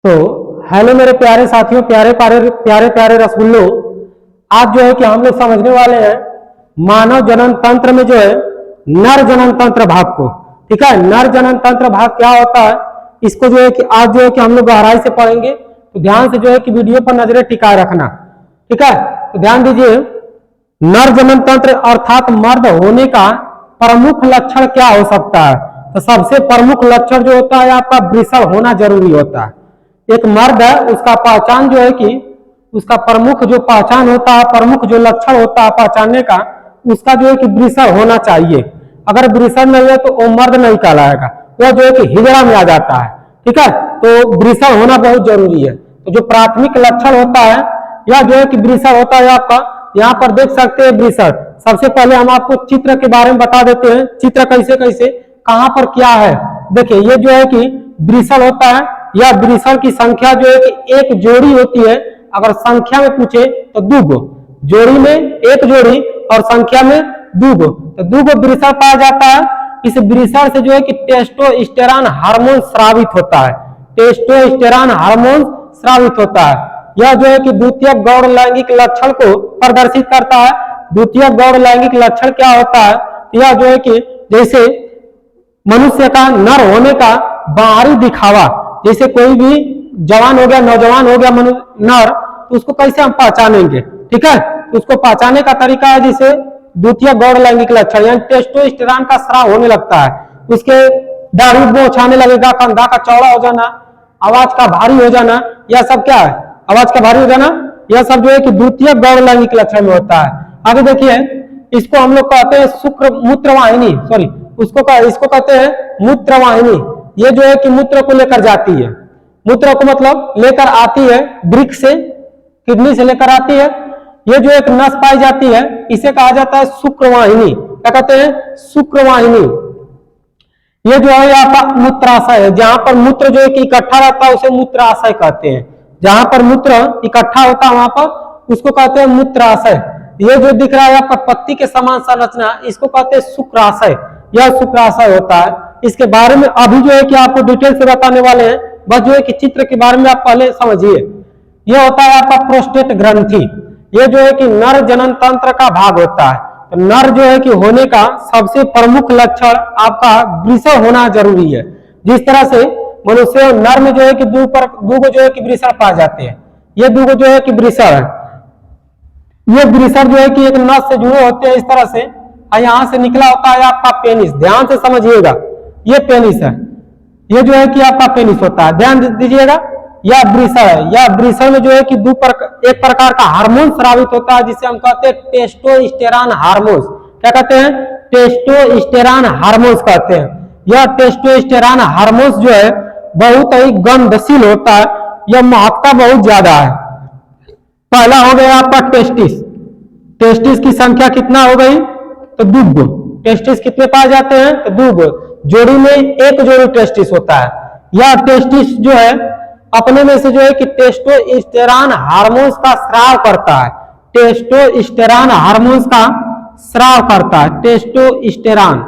तो हेलो मेरे प्यारे साथियों, प्यारे प्यारे प्यारे प्यारे रसगुल्लों। आज जो है कि हम लोग समझने वाले हैं मानव जनन तंत्र में जो है नर जनन तंत्र भाग को। ठीक है, नर जनन तंत्र भाग क्या होता है इसको जो है कि आज जो है कि हम लोग गहराई से पढ़ेंगे। तो ध्यान से जो है कि वीडियो पर नजरें टिकाए रखना। ठीक है, तो ध्यान दीजिए, नर जनन तंत्र अर्थात मर्द होने का प्रमुख लक्षण क्या हो सकता है। तो सबसे प्रमुख लक्षण जो होता है आपका वृषण होना जरूरी होता है। एक मर्द है, उसका पहचान जो है कि उसका प्रमुख जो पहचान होता है, प्रमुख जो लक्षण होता है पहचानने का, उसका जो है कि वृषण होना चाहिए। अगर वृषण नहीं है तो वो मर्द नहीं कहलाएगा, वो जो है कि हिजड़ा में आ जाता है। ठीक है, तो वृषण होना बहुत जरूरी है। तो जो प्राथमिक लक्षण होता है या जो है कि वृषण होता है आपका, यहाँ पर देख सकते हैं वृषण। सबसे पहले हम आपको चित्र के बारे में बता देते हैं, चित्र कैसे कैसे कहाँ पर क्या है। देखिए, ये जो है कि वृषण होता है, या वृषण की संख्या जो है कि एक जोड़ी होती है। अगर संख्या में पूछे तो दूगो, जोड़ी में एक जोड़ी और संख्या में दूगो, तो दूगो वृषण पाया जाता है। इस वृषण से जो है कि टेस्टोस्टेरोन हार्मोन स्रावित होता है, टेस्टोस्टेरोन हार्मोन स्रावित होता है। यह जो है कि द्वितीय गौण लैंगिक लक्षण को प्रदर्शित करता है। द्वितीय गौण लैंगिक लक्षण क्या होता है, यह जो है कि जैसे मनुष्य का नर होने का बाहरी दिखावा, जैसे कोई भी जवान हो गया, नौजवान हो गया नर, तो उसको कैसे हम पहचानेंगे। ठीक है, तो उसको पहचानने का तरीका है जैसे द्वितीय गौण लैंगिक लक्षण, यानी टेस्टोस्टेरोन का स्राव होने लगता है। उसके दाढ़ी बोंछ आने लगेगा, कंधा का चौड़ा हो जाना, आवाज का भारी हो जाना, यह सब क्या है, आवाज का भारी हो जाना, यह सब जो है कि द्वितीय गौण लैंगिक लक्षण में होता है। आगे देखिए, इसको हम लोग कहते हैं शुक्र मूत्रवाहिनी, सॉरी इसको कहते हैं मूत्रवाहिनी। ये जो है कि मूत्र को लेकर जाती है, मूत्र को मतलब लेकर आती है, वृक्क से, किडनी से लेकर आती है। ये जो एक नस पाई जाती है, इसे कहा जाता है शुक्रवाहिनी। क्या कहते हैं, शुक्रवाहिनी। ये जो है आपका मूत्राशय है, जहां पर मूत्र जो है कि इकट्ठा रहता है उसे मूत्राशय कहते हैं। जहां पर मूत्र इकट्ठा होता है वहां पर उसको कहते हैं मूत्राशय। ये जो दिख रहा है आपका पत्ती के समान संरचना, इसको कहते हैं शुक्राशय, यह शुक्राशय होता है। इसके बारे में अभी जो है कि आपको डिटेल से बताने वाले हैं, बस जो है कि चित्र के बारे में आप पहले समझिए। यह होता है आपका प्रोस्टेट ग्रंथि, ये जो है कि नर जनन तंत्र का भाग होता है। तो नर जो है कि होने का सबसे प्रमुख लक्षण आपका वृषण होना जरूरी है। जिस तरह से मनुष्य नर में जो है कि दूगो जो है कि वृषण पाए जाते हैं, ये दूगो जो है कि वृषण है। ये वृषण जो है कि एक नस से जुड़े होते हैं इस तरह से, यहाँ से निकला होता है आपका पेनिस। ध्यान से समझिएगा, ये पेनिस है, ये जो है कि आपका पेनिस होता है, ध्यान दीजिएगा। यह वृषण है, यह वृषण में जो है कि एक प्रकार का हार्मोन स्रावित होता है जिसे हम कहते हैं टेस्टोस्टेरोन हार्मोन्स। क्या कहते हैं, टेस्टोस्टेरोन हार्मोन्स कहते हैं। यह टेस्टोस्टेरोन हार्मोन्स जो है बहुत ही गंधशील होता है, यह महत्ता बहुत ज्यादा है। पहला हो गया आपका टेस्टिस, टेस्टिस की संख्या कितना हो गई, तो दूगो। टेस्टिस कितने पाए जाते हैं, तो दूगो, जोड़ी में एक जोड़ी टेस्टिस होता है। यह टेस्टिस जो है अपने में से जो है कि टेस्टोस्टेरोन हार्मोन्स का स्राव करता है, टेस्टोस्टेरोन हार्मोन्स का स्राव करता है, टेस्टोस्टेरोन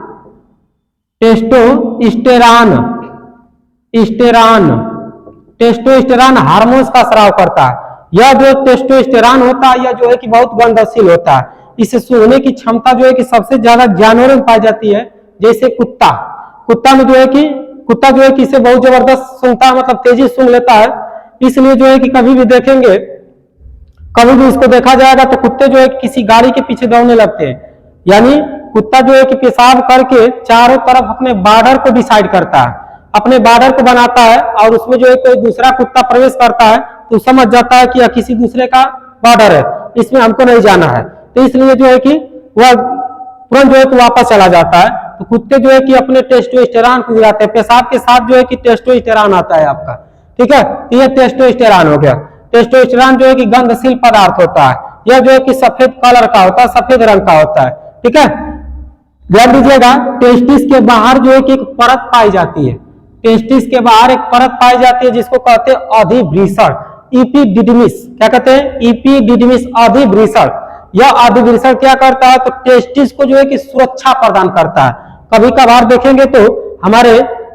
टेस्टोस्टेरोन हार्मोन्स का स्राव करता है। यह जो टेस्टोस्टेरोन होता है यह जो है कि बहुत गंधशील होता है। इसे सूंघने की क्षमता जो है कि सबसे ज्यादा जानवरों में पाई जाती है, जैसे कुत्ता में जो है कि कुत्ता जो है कि इसे बहुत जबरदस्त सूंघता है, मतलब तेजी सूंघ लेता है। इसलिए जो है कि कभी भी देखेंगे, कभी भी इसको देखा जाएगा तो कुत्ते जो है किसी गाड़ी के पीछे दौड़ने लगते हैं। यानी कुत्ता जो है कि पेशाब करके चारों तरफ अपने बॉर्डर को डिसाइड करता है, अपने बॉर्डर को बनाता है, और उसमें जो है कोई दूसरा कुत्ता प्रवेश करता है तो समझ जाता है कि यह किसी दूसरे का बॉर्डर है, इसमें हमको नहीं जाना है। तो इसलिए जो है कि वह तुरंत जो है कि वापस चला जाता है। तो कुत्ते जो है कि अपने टेस्टोस्टेरोन को गिराते हैं, पेशाब के साथ जो है कि टेस्टोस्टेरोन आता है आपका। ठीक है, तो यह टेस्टोस्टेरोन हो गया। टेस्टोस्टेरोन जो है कि गंधशील पदार्थ होता है, यह जो है कि सफेद कलर का होता है, सफेद रंग का होता है। ठीक है, ध्यान दीजिएगा, टेस्टिस के बाहर जो है कि एक परत पाई जाती है, टेस्टिस के बाहर एक परत पाई जाती है जिसको कहते हैं अधिवृषण, इपिडिडमिस। क्या कहते हैं, इपिडिडमिस, अधिवृषण। यह अधिवृषण क्या करता है, तो टेस्टिस को जो है कि सुरक्षा प्रदान करता है। कभी कभार देखेंगे तो हमारे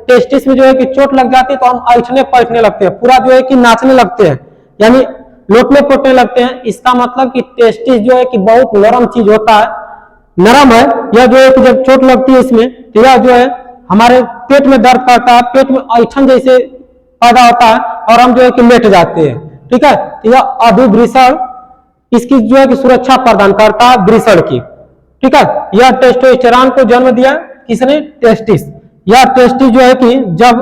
टेस्टिस में जो है कि चोट लग जाती है तो हम ऐठने पैठने लगते हैं, पूरा जो है कि नाचने लगते हैं, यानी लोटने पोटने लगते हैं। इसका मतलब कि टेस्टिस जो है कि बहुत नरम चीज होता है, नरम है। यह जो है कि जब चोट लगती है इसमें तो यह जो है हमारे पेट में दर्द करता है, पेट में ऐठन जैसे पैदा होता है और हम जो है कि लेट जाते हैं। ठीक है, यह अभिवृषण इसकी जो है कि सुरक्षा प्रदान करता है वृषण की। ठीक है, यह टेस्टोस्टेरॉन को जन्म दिया किसने? टेस्टिस। यह टेस्टिस जो है कि जब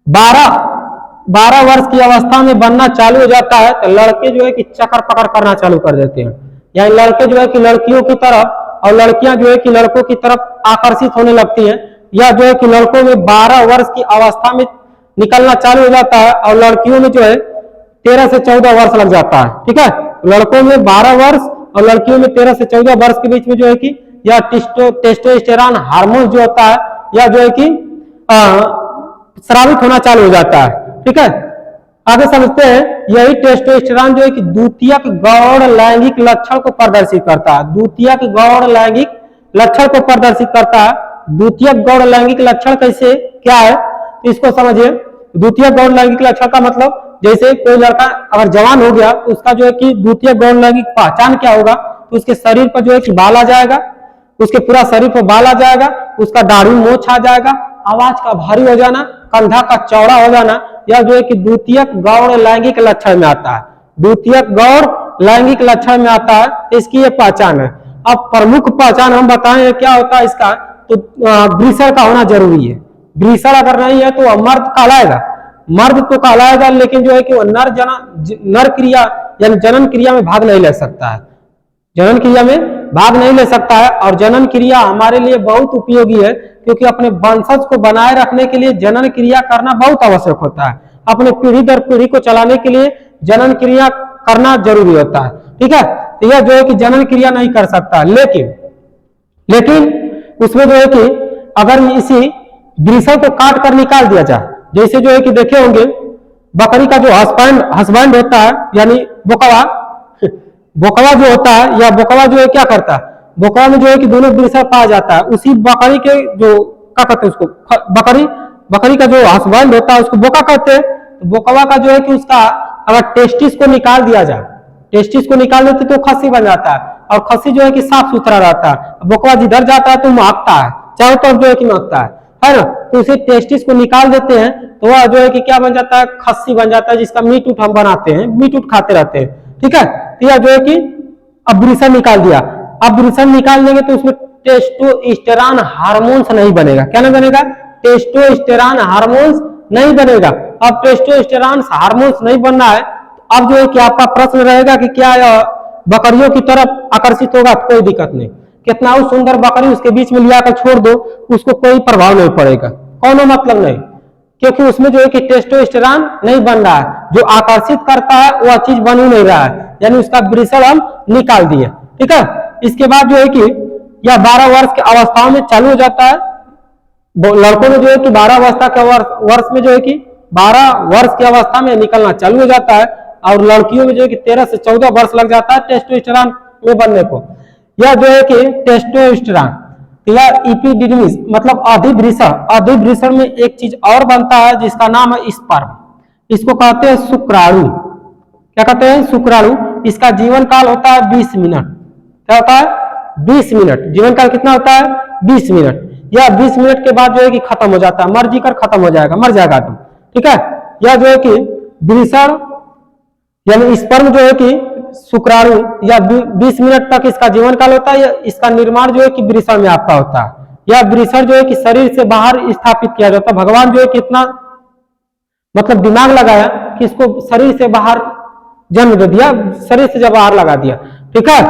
12 वर्ष की अवस्था में बनना चालू हो जाता है तो लड़के जो है कि चक्कर पकड़ करना चालू कर देते हैं, यानी लड़के जो है कि लड़कियों की तरफ और लड़कियां जो है कि लड़कों की तरफ आकर्षित होने लगती हैं। यह जो है कि लड़कों में 12 वर्ष की अवस्था में निकलना चालू हो जाता है और लड़कियों में जो है 13 से 14 वर्ष लग जाता है। ठीक है, लड़कों में 12 वर्ष और लड़कियों में 13 से 14 वर्ष के बीच में जो है कि यह टेस्टोस्टेरॉन हार्मोन जो होता है यह जो है कि स्रावित होना चालू हो जाता है। ठीक है, आगे समझते हैं। यही टेस्टोस्टेरॉन जो है कि द्वितीयक गौण लैंगिक लक्षण को प्रदर्शित करता है। द्वितीयक गौण लैंगिक लक्षण को प्रदर्शित करता है। द्वितीयक गौण लैंगिक लक्षण कैसे क्या है तो इसको समझिए। द्वितीयक गौण लैंगिक लक्षण का मतलब जैसे कोई लड़का अगर जवान हो गया तो उसका जो है कि द्वितीयक गौण लैंगिक पहचान क्या होगा तो उसके शरीर पर जो है कि बाल आ जाएगा, उसके पूरा शरीर पर बाल आ जाएगा, उसका दाढ़ी मोछ आ जाएगा, आवाज का भारी हो जाना, कंधा का चौड़ा हो जाना, यह जो है कि द्वितीयक गौण लैंगिक लक्षण में आता है। द्वितीयक गौण लैंगिक लक्षण में आता है, इसकी ये पहचान है। अब प्रमुख पहचान हम बताएं क्या होता है इसका, तो वृषण का होना जरूरी है। वृषण अगर नहीं है तो मर्द कहलाएगा, मर्द तो कहलाएगा, लेकिन जो है कि वो नर क्रिया यानी जनन क्रिया में भाग नहीं ले सकता है, जनन क्रिया में भाग नहीं ले सकता है। और जनन क्रिया हमारे लिए बहुत उपयोगी है क्योंकि अपने वंशज को बनाए रखने के लिए जनन क्रिया करना बहुत आवश्यक होता है। अपने पीढ़ी दर पीढ़ी को चलाने के लिए जनन क्रिया करना जरूरी होता है। ठीक है, तो यह जो है कि जनन क्रिया नहीं कर सकता, लेकिन उसमें जो है कि अगर इसी वृषण को काट कर निकाल दिया जाए, जैसे जो है कि देखे होंगे बकरी का जो हस्बैंड होता है यानी बोकवा जो होता है, या बोकवा जो है क्या करता है, बोकवा में जो है कि दोनों वृषण पाया जाता है। उसी बकरी के जो क्या कहते हैं उसको बकरी का जो हस्बैंड होता है उसको बोका कहते हैं। तो बोकवा का जो है कि उसका अगर टेस्टिस को निकाल दिया जाए, टेस्टिस को निकाल देते तो खस्सी बन जाता है और खस्सी जो है कि साफ सुथरा रहता है। बोकवा जिधर जाता है तो महकता है, चारों तरफ जो है कि महकता है ना। तो उसे टेस्टिस को निकाल देते हैं तो वह जो है कि क्या बन जाता है, खस्सी बन जाता है, जिसका मीट उठ हम बनाते हैं, मीट उठ खाते रहते हैं। ठीक है, तो यह जो है कि अब वृषण निकाल दिया। अब वृषण निकाल देंगे तो उसमें टेस्टोस्टेरॉन हार्मोन्स नहीं बनेगा। क्या नहीं बनेगा? टेस्टोस्टेरॉन हार्मोन्स नहीं बनेगा। अब टेस्टोस्टेरॉन हार्मोन्स नहीं बनना है, अब जो है कि आपका प्रश्न रहेगा कि क्या बकरियों की तरफ आकर्षित होगा? कोई दिक्कत नहीं, कितना सुंदर बकरी उसके बीच में लिया कर छोड़ दो, उसको कोई प्रभाव नहीं पड़ेगा, कोनो मतलब नहीं, क्योंकि उसमें जो है कि टेस्टोस्टेरॉन नहीं बन रहा है। जो आकर्षित करता है वह चीज बन ही नहीं रहा है, यानी उसका वृषण हम निकाल दिए। ठीक है, इसके बाद जो है कि यह 12 वर्ष की अवस्थाओं में चालू हो जाता है। लड़कों में जो है कि 12 अवस्था के वर्ष में जो है कि 12 वर्ष की अवस्था में निकलना चालू हो जाता है और लड़कियों में जो है कि 13 से 14 वर्ष लग जाता है टेस्टोस्टेरॉन में बनने को। यह जो है कि टेस्टोस्टेरॉन या एपिडिडमिस मतलब अधिवृषण में एक चीज और बनता है जिसका नाम है स्पर्म। इसको कहते हैं शुक्राणु। क्या कहते हैं? शुक्राणु। इसका जीवन काल होता है 20 मिनट। क्या होता है? 20 मिनट। जीवन काल कितना होता है? 20 मिनट। यह 20 मिनट के बाद जो है कि खत्म हो जाता है, मर जी कर खत्म हो जाएगा, मर जाएगा आदमी। ठीक है, यह जो है कि वृषण यानी स्पर्म जो है कि शुक्राणु या 20 मिनट तक इसका जीवन काल होता है। इसका निर्माण जो है कि वृषण में आपका होता है। यह वृषण जो है कि शरीर से बाहर स्थापित किया जाता है। भगवान जो है कितना मतलब दिमाग लगाया कि इसको शरीर से बाहर जन्म दे दिया, शरीर से जब बाहर लगा दिया। ठीक है,